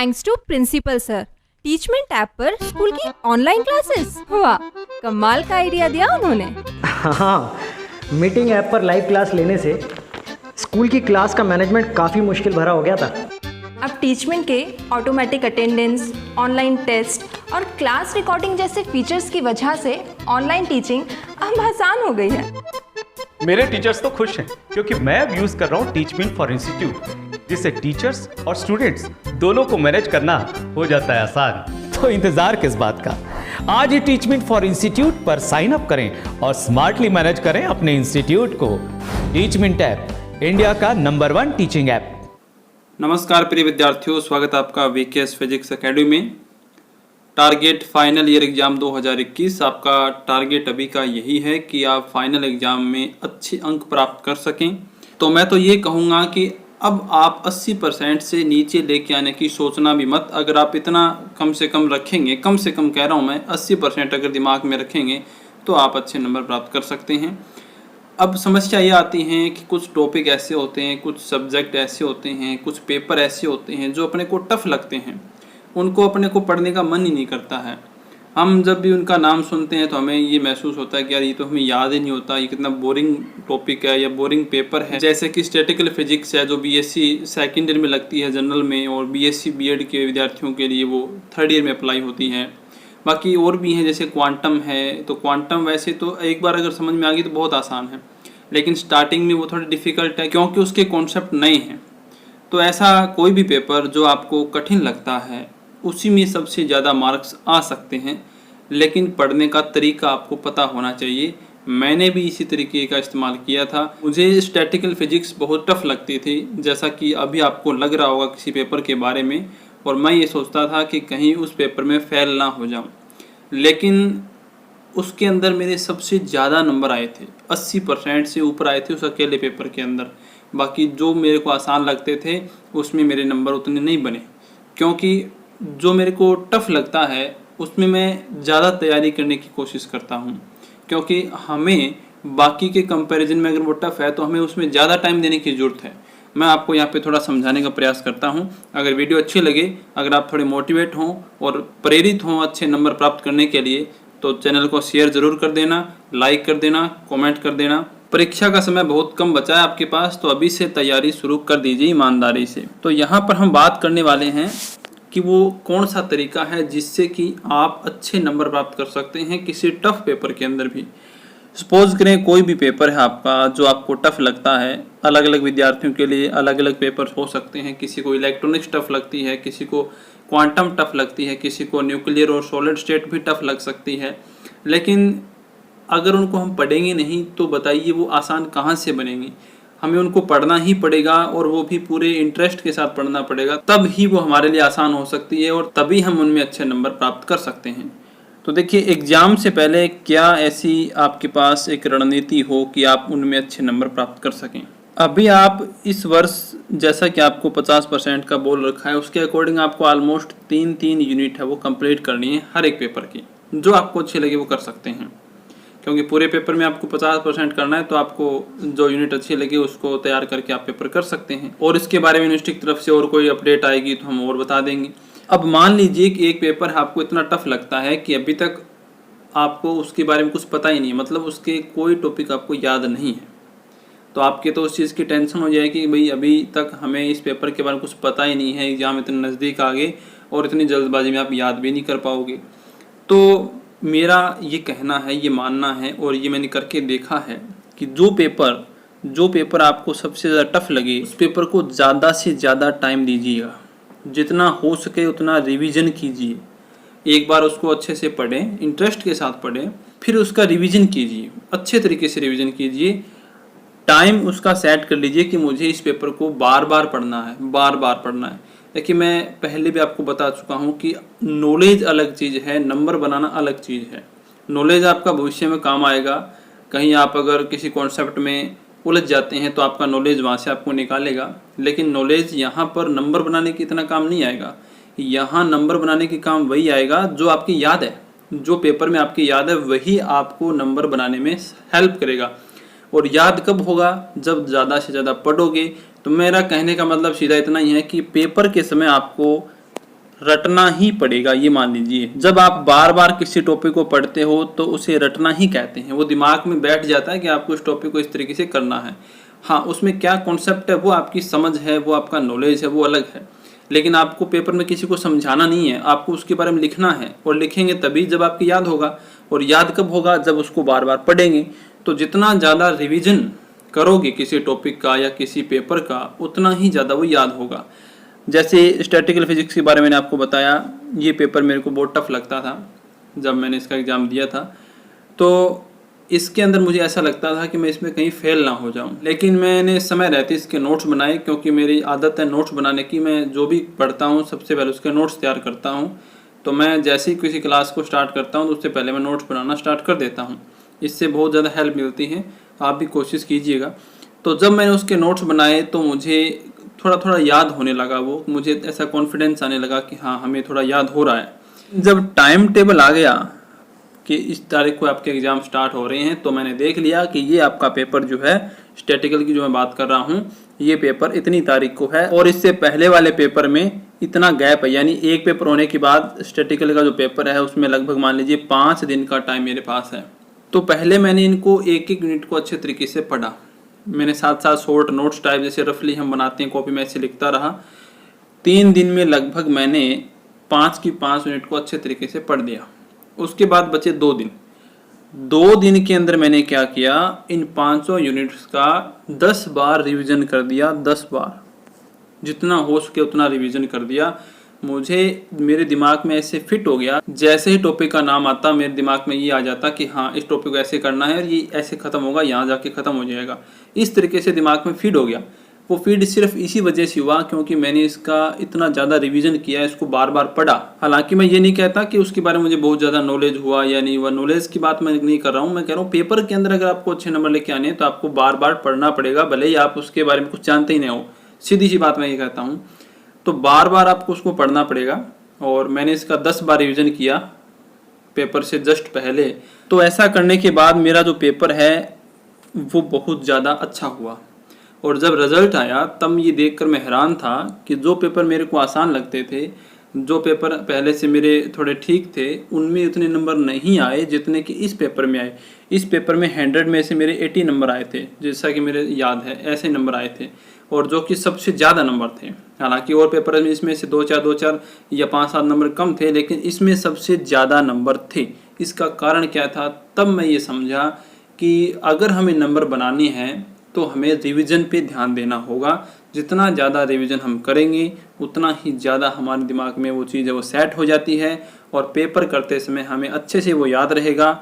Thanks to principal sir. Teachment app पर school की online classes, वाह कमाल का आइडिया दिया उन्होंने। हाँ, मीटिंग ऐप पर लाइव क्लास लेने से स्कूल की क्लास का मैनेजमेंट काफ़ी मुश्किल भरा हो गया था। अब टीचमेंट के ऑटोमेटिक अटेंडेंस, ऑनलाइन टेस्ट और क्लास रिकॉर्डिंग जैसे फीचर्स की वजह से ऑनलाइन टीचिंग अब आसान हो गई है। मेरे टीचर्स तो खुश हैं क्योंकि मैं अब यूज कर रहा हूँ टीचमेंट फॉर इंस्टीट्यूट, जिससे टीचर्स और स्टूडेंट्स दोनों को मैनेज करना हो जाता है आसान। तो इंतजार किस बात का, आज ही टीचमेंट फॉर इंस्टीट्यूट पर साइन अप करें और स्मार्टली मैनेज करें अपने इंस्टीट्यूट को। टीचमेंट ऐप, इंडिया का नंबर 1 टीचिंग ऐप। नमस्कार प्रिय विद्यार्थियों, स्वागत है आपका वीकेएस फिजिक्स एकेडमी में। टारगेट फाइनल ईयर एग्ज़ाम 2021, आपका टारगेट अभी का यही है कि आप फाइनल एग्ज़ाम में अच्छे अंक प्राप्त कर सकें। तो मैं तो ये कहूँगा कि अब आप 80% से नीचे लेके आने की सोचना भी मत। अगर आप इतना कम से कम रखेंगे, कम से कम कह रहा हूँ मैं, 80% अगर दिमाग में रखेंगे तो आप अच्छे नंबर प्राप्त कर सकते हैं। अब समस्या ये आती है कि कुछ टॉपिक ऐसे होते हैं, कुछ सब्जेक्ट ऐसे होते हैं, कुछ पेपर ऐसे होते हैं जो अपने को टफ़ लगते हैं, उनको अपने को पढ़ने का मन ही नहीं करता है। हम जब भी उनका नाम सुनते हैं तो हमें ये महसूस होता है कि यार ये तो हमें याद ही नहीं होता, ये कितना बोरिंग टॉपिक है या बोरिंग पेपर है। जैसे कि स्टैटिकल फिजिक्स है जो बीएससी सेकेंड ईयर में लगती है जनरल में, और बीएससी बीएड के विद्यार्थियों के लिए वो थर्ड ईयर में अप्लाई होती है। बाकी और भी हैं जैसे क्वांटम है, तो क्वांटम वैसे तो एक बार अगर समझ में आ गई तो बहुत आसान है, लेकिन स्टार्टिंग में वो थोड़ी डिफ़िकल्ट है क्योंकि उसके कॉन्सेप्ट नए हैं। तो ऐसा कोई भी पेपर जो आपको कठिन लगता है उसी में सबसे ज़्यादा मार्क्स आ सकते हैं, लेकिन पढ़ने का तरीका आपको पता होना चाहिए। मैंने भी इसी तरीके का इस्तेमाल किया था। मुझे स्टैटिकल फिजिक्स बहुत टफ लगती थी, जैसा कि अभी आपको लग रहा होगा किसी पेपर के बारे में, और मैं ये सोचता था कि कहीं उस पेपर में फ़ेल ना हो जाऊं, लेकिन उसके अंदर मेरे सबसे ज़्यादा नंबर आए थे, 80% से ऊपर आए थे उस अकेले पेपर के अंदर। बाकी जो मेरे को आसान लगते थे उसमें मेरे नंबर उतने नहीं बने, क्योंकि जो मेरे को टफ़ लगता है उसमें मैं ज़्यादा तैयारी करने की कोशिश करता हूँ, क्योंकि हमें बाकी के कंपैरिजन में अगर वो टफ़ है तो हमें उसमें ज़्यादा टाइम देने की ज़रूरत है। मैं आपको यहाँ पे थोड़ा समझाने का प्रयास करता हूँ। अगर वीडियो अच्छी लगे, अगर आप थोड़े मोटिवेट हों और प्रेरित हों अच्छे नंबर प्राप्त करने के लिए, तो चैनल को शेयर ज़रूर कर देना, लाइक कर देना, कमेंट कर देना। परीक्षा का समय बहुत कम बचा है आपके पास, तो अभी से तैयारी शुरू कर दीजिए ईमानदारी से। तो यहाँ पर हम बात करने वाले हैं कि वो कौन सा तरीका है जिससे कि आप अच्छे नंबर प्राप्त कर सकते हैं किसी टफ़ पेपर के अंदर भी। सपोज करें कोई भी पेपर है आपका जो आपको टफ़ लगता है, अलग अलग विद्यार्थियों के लिए अलग अलग पेपर हो सकते हैं। किसी को इलेक्ट्रॉनिक्स टफ़ लगती है, किसी को क्वांटम टफ़ लगती है, किसी को न्यूक्लियर और सॉलिड स्टेट भी टफ़ लग सकती है। लेकिन अगर उनको हम पढ़ेंगे नहीं तो बताइए वो आसान कहाँ से बनेंगी। हमें उनको पढ़ना ही पड़ेगा, और वो भी पूरे इंटरेस्ट के साथ पढ़ना पड़ेगा, तब ही वो हमारे लिए आसान हो सकती है और तभी हम उनमें अच्छे नंबर प्राप्त कर सकते हैं। तो देखिए, एग्ज़ाम से पहले क्या ऐसी आपके पास एक रणनीति हो कि आप उनमें अच्छे नंबर प्राप्त कर सकें। अभी आप इस वर्ष जैसा कि आपको 50% का बोल रखा है, उसके अकॉर्डिंग आपको ऑलमोस्ट 3 यूनिट है वो कंप्लीट करनी है हर एक पेपर की। जो आपको अच्छी लगे वो कर सकते हैं, क्योंकि पूरे पेपर में आपको 50% करना है, तो आपको जो यूनिट अच्छी लगे उसको तैयार करके आप पेपर कर सकते हैं। और इसके बारे में यूनिवर्सिटी की तरफ से और कोई अपडेट आएगी तो हम और बता देंगे। अब मान लीजिए कि एक पेपर आपको इतना टफ लगता है कि अभी तक आपको उसके बारे में कुछ पता ही नहीं, मतलब उसके कोई टॉपिक आपको याद नहीं है, तो आपके तो उस चीज़ की टेंशन हो जाएगी कि भाई अभी तक हमें इस पेपर के बारे में कुछ पता ही नहीं है, एग्ज़ाम इतने नज़दीक आ गए और इतनी जल्दबाजी में आप याद भी नहीं कर पाओगे। तो मेरा ये कहना है, ये मानना है, और ये मैंने करके देखा है कि जो पेपर आपको सबसे ज़्यादा टफ लगे उस पेपर को ज़्यादा से ज़्यादा टाइम दीजिएगा, जितना हो सके उतना रिवीजन कीजिए। एक बार उसको अच्छे से पढ़ें, इंटरेस्ट के साथ पढ़ें, फिर उसका रिवीजन कीजिए, अच्छे तरीके से रिवीजन कीजिए। टाइम उसका सेट कर लीजिए कि मुझे इस पेपर को बार बार पढ़ना है, बार बार पढ़ना है। देखिए, मैं पहले भी आपको बता चुका हूँ कि नॉलेज अलग चीज़ है, नंबर बनाना अलग चीज़ है। नॉलेज आपका भविष्य में काम आएगा, कहीं आप अगर किसी कॉन्सेप्ट में उलझ जाते हैं तो आपका नॉलेज वहाँ से आपको निकालेगा, लेकिन नॉलेज यहाँ पर नंबर बनाने की इतना काम नहीं आएगा। यहाँ नंबर बनाने की काम वही आएगा जो आपकी याद है, जो पेपर में आपकी याद है वही आपको नंबर बनाने में हेल्प करेगा। और याद कब होगा? जब ज़्यादा से ज़्यादा पढ़ोगे। तो मेरा कहने का मतलब सीधा इतना ही है कि पेपर के समय आपको रटना ही पड़ेगा, ये मान लीजिए। जब आप बार बार किसी टॉपिक को पढ़ते हो तो उसे रटना ही कहते हैं। वो दिमाग में बैठ जाता है कि आपको इस टॉपिक को इस तरीके से करना है। हाँ, उसमें क्या कॉन्सेप्ट है वो आपकी समझ है, वो आपका नॉलेज है, वो अलग है। लेकिन आपको पेपर में किसी को समझाना नहीं है, आपको उसके बारे में लिखना है। और लिखेंगे तभी जब आपकी याद होगा। और याद कब होगा? जब उसको बार बार पढ़ेंगे। तो जितना ज़्यादा रिवीजन करोगे किसी टॉपिक का या किसी पेपर का, उतना ही ज़्यादा वो याद होगा। जैसे स्टैटिकल फिजिक्स के बारे में मैंने आपको बताया, ये पेपर मेरे को बहुत टफ लगता था जब मैंने इसका एग्ज़ाम दिया था। तो इसके अंदर मुझे ऐसा लगता था कि मैं इसमें कहीं फेल ना हो जाऊं। लेकिन मैंने समय रहते इसके नोट्स बनाए, क्योंकि मेरी आदत है नोट्स बनाने की। मैं जो भी पढ़ता हूं सबसे पहले उसके नोट्स तैयार करता हूं। तो मैं जैसे ही किसी क्लास को स्टार्ट करता हूं तो उससे पहले मैं नोट्स बनाना स्टार्ट कर देता हूं। इससे बहुत ज़्यादा हेल्प मिलती है, आप भी कोशिश कीजिएगा। तो जब मैंने उसके नोट्स बनाए तो मुझे थोड़ा थोड़ा याद होने लगा। वो मुझे ऐसा कॉन्फिडेंस आने लगा कि हाँ, हमें थोड़ा याद हो रहा है। जब टाइम टेबल आ गया कि इस तारीख को आपके एग्ज़ाम स्टार्ट हो रहे हैं, तो मैंने देख लिया कि ये आपका पेपर जो है स्टैटिकल की जो मैं बात कर रहा हूँ, ये पेपर इतनी तारीख को है और इससे पहले वाले पेपर में इतना गैप है। यानी एक पेपर होने के बाद स्टैटिकल का जो पेपर है उसमें लगभग मान लीजिए 5 दिन का टाइम मेरे पास है। तो पहले मैंने इनको एक एक यूनिट को अच्छे तरीके से पढ़ा। मैंने साथ साथ शॉर्ट नोट्स टाइप जैसे रफली हम बनाते हैं कॉपी में, ऐसे लिखता रहा। 3 दिन में लगभग मैंने 5 की 5 यूनिट को अच्छे तरीके से पढ़ दिया। उसके बाद बचे 2 दिन। 2 दिन के अंदर मैंने क्या किया, इन 500 यूनिट्स का 10 बार रिवीजन कर दिया। 10 बार, जितना हो सके उतना रिवीजन कर दिया। मुझे मेरे दिमाग में ऐसे फिट हो गया, जैसे ही टॉपिक का नाम आता मेरे दिमाग में ये आ जाता कि हाँ, इस टॉपिक को ऐसे करना है और ये ऐसे ख़त्म होगा, यहाँ जाके ख़त्म हो जाएगा। इस तरीके से दिमाग में फीड हो गया। वो फीड सिर्फ इसी वजह से हुआ क्योंकि मैंने इसका इतना ज़्यादा रिवीजन किया, इसको बार बार पढ़ा। हालांकि मैं ये नहीं कहता कि उसके बारे में मुझे बहुत ज़्यादा नॉलेज हुआ या नहीं हुआ, नॉलेज की बात मैं नहीं कर रहा हूँ। मैं कह रहा हूँ पेपर के अंदर अगर आपको अच्छे नंबर लेके आने हैं तो आपको बार बार पढ़ना पड़ेगा, भले ही आप उसके बारे में कुछ जानते ही नहीं हो। सीधी सी बात मैं ये कहता हूँ। तो बार बार आपको उसको पढ़ना पड़ेगा। और मैंने इसका 10 बार रिवीजन किया पेपर से जस्ट पहले। तो ऐसा करने के बाद मेरा जो पेपर है वो बहुत ज़्यादा अच्छा हुआ। और जब रिज़ल्ट आया तब ये देखकर मैं हैरान था कि जो पेपर मेरे को आसान लगते थे, जो पेपर पहले से मेरे थोड़े ठीक थे, उनमें उतने नंबर नहीं आए जितने कि इस पेपर में आए। इस पेपर में 100 में से मेरे 80 नंबर आए थे, जैसा कि मेरे याद है ऐसे नंबर आए थे, और जो कि सबसे ज़्यादा नंबर थे। हालांकि और पेपर में इसमें से 2-4 या 5-7 नंबर कम थे, लेकिन इसमें सबसे ज़्यादा नंबर थे। इसका कारण क्या था? तब मैं ये समझा कि अगर हमें नंबर बनाने हैं तो हमें रिवीजन पे ध्यान देना होगा। जितना ज़्यादा रिवीजन हम करेंगे उतना ही ज़्यादा हमारे दिमाग में वो चीज़ है वो सेट हो जाती है और पेपर करते समय हमें अच्छे से वो याद रहेगा।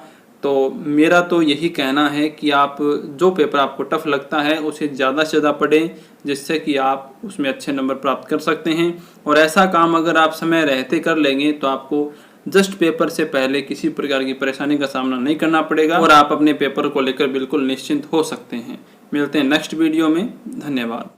तो मेरा तो यही कहना है कि आप जो पेपर आपको टफ लगता है उसे ज़्यादा से ज़्यादा पढ़ें, जिससे कि आप उसमें अच्छे नंबर प्राप्त कर सकते हैं। और ऐसा काम अगर आप समय रहते कर लेंगे तो आपको जस्ट पेपर से पहले किसी प्रकार की परेशानी का सामना नहीं करना पड़ेगा और आप अपने पेपर को लेकर बिल्कुल निश्चिंत हो सकते हैं। मिलते हैं नेक्स्ट वीडियो में। धन्यवाद।